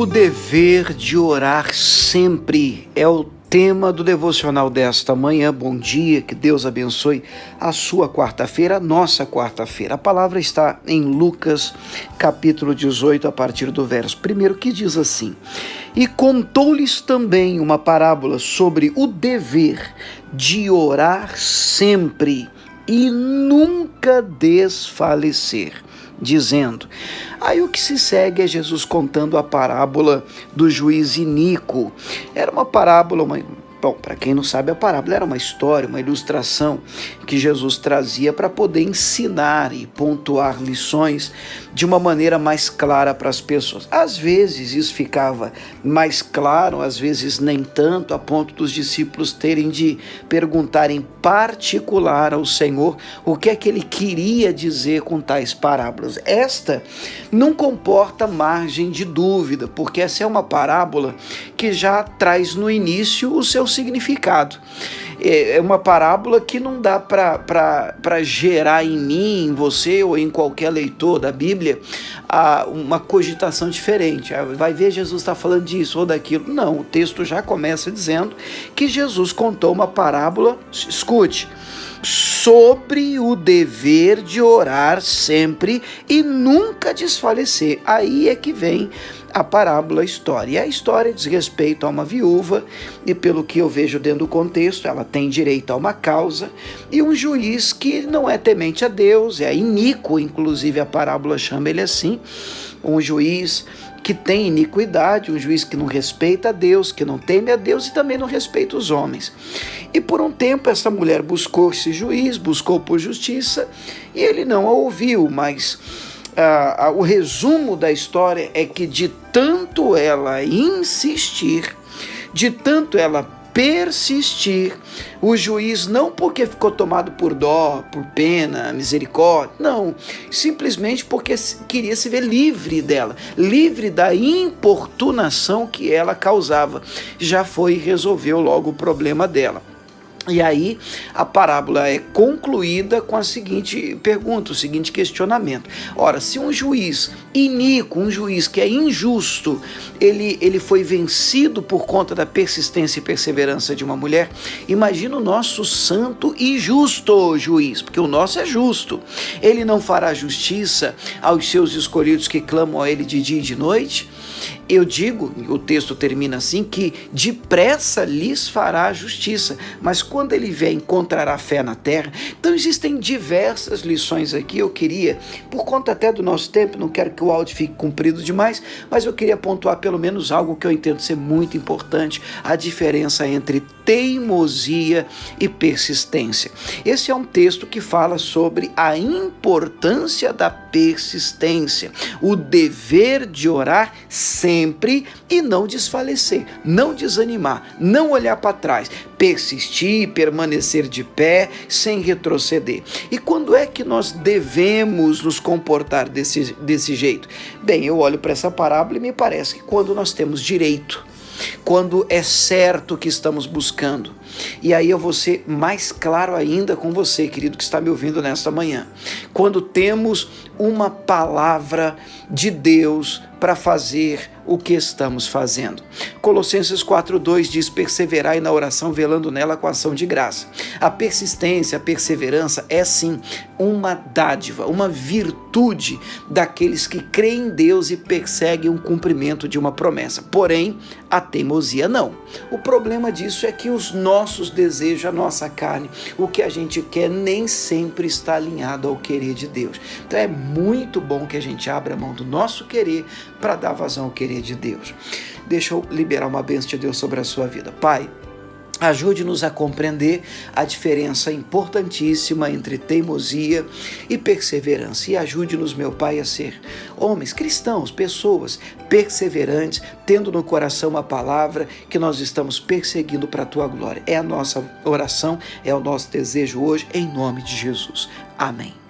O dever de orar sempre é o tema do devocional desta manhã. Bom dia, que Deus abençoe a sua quarta-feira, a nossa quarta-feira. A palavra está em Lucas, capítulo 18, a partir do verso 1, que diz assim: E contou-lhes também uma parábola sobre o dever de orar sempre e nunca desfalecer, dizendo. Aí o que se segue é Jesus contando a parábola do juiz iníquo. Era uma parábola, bom, para quem não sabe, a parábola era uma história, uma ilustração que Jesus trazia para poder ensinar e pontuar lições de uma maneira mais clara para as pessoas. Às vezes isso ficava mais claro, às vezes nem tanto, a ponto dos discípulos terem de perguntar em particular ao Senhor o que é que ele queria dizer com tais parábolas. Esta não comporta margem de dúvida, porque essa é uma parábola que já traz no início o seu significado. É uma parábola que não dá para gerar em mim, em você ou em qualquer leitor da Bíblia uma cogitação diferente. Vai ver, Jesus está falando disso ou daquilo. Não, o texto já começa dizendo que Jesus contou uma parábola, escute, sobre o dever de orar sempre e nunca desfalecer. Aí é que vem a parábola, a história. E a história diz respeito a uma viúva, e pelo que eu vejo dentro do contexto, ela tem direito a uma causa, e um juiz que não é temente a Deus, é iníquo, inclusive a parábola chama ele assim, um juiz que tem iniquidade, um juiz que não respeita a Deus, que não teme a Deus e também não respeita os homens. E por um tempo essa mulher buscou esse juiz, buscou por justiça, e ele não a ouviu, mas o resumo da história é que de tanto ela insistir, de tanto ela persistir, o juiz não porque ficou tomado por dó, por pena, misericórdia, não, simplesmente porque queria se ver livre dela, livre da importunação que ela causava. Já foi e resolveu logo o problema dela. E aí a parábola é concluída com a seguinte pergunta, o seguinte questionamento. Ora, se um juiz iníquo, um juiz que é injusto, ele foi vencido por conta da persistência e perseverança de uma mulher, imagina o nosso santo e justo juiz, porque o nosso é justo. Ele não fará justiça aos seus escolhidos que clamam a ele de dia e de noite? Eu digo, o texto termina assim, que depressa lhes fará justiça, mas quando ele vier encontrará fé na terra. Então existem diversas lições aqui. Eu queria, por conta até do nosso tempo, não quero que o áudio fique comprido demais, mas eu queria pontuar pelo menos algo que eu entendo ser muito importante, a diferença entre teimosia e persistência. Esse é um texto que fala sobre a importância da persistência, o dever de orar sempre e não desfalecer, não desanimar, não olhar para trás, persistir, permanecer de pé, sem retroceder. E quando é que nós devemos nos comportar desse jeito? Bem, eu olho para essa parábola e me parece que quando nós temos direito, quando é certo que estamos buscando. E aí eu vou ser mais claro ainda com você, querido, que está me ouvindo nesta manhã. Quando temos uma palavra de Deus para fazer o que estamos fazendo. Colossenses 4:2 diz: perseverai na oração, velando nela com ação de graça. A persistência, a perseverança é sim uma dádiva, uma virtude daqueles que creem em Deus e perseguem o cumprimento de uma promessa. Porém, a teimosia não. O problema disso é que os nossos desejos, a nossa carne, o que a gente quer nem sempre está alinhado ao querer de Deus. Então é muito bom que a gente abra mão do nosso querer para dar vazão ao querer de Deus. Deixa eu liberar uma bênção de Deus sobre a sua vida. Pai, ajude-nos a compreender a diferença importantíssima entre teimosia e perseverança. E ajude-nos, meu Pai, a ser homens, cristãos, pessoas perseverantes, tendo no coração a palavra que nós estamos perseguindo para a Tua glória. É a nossa oração, é o nosso desejo hoje, em nome de Jesus. Amém.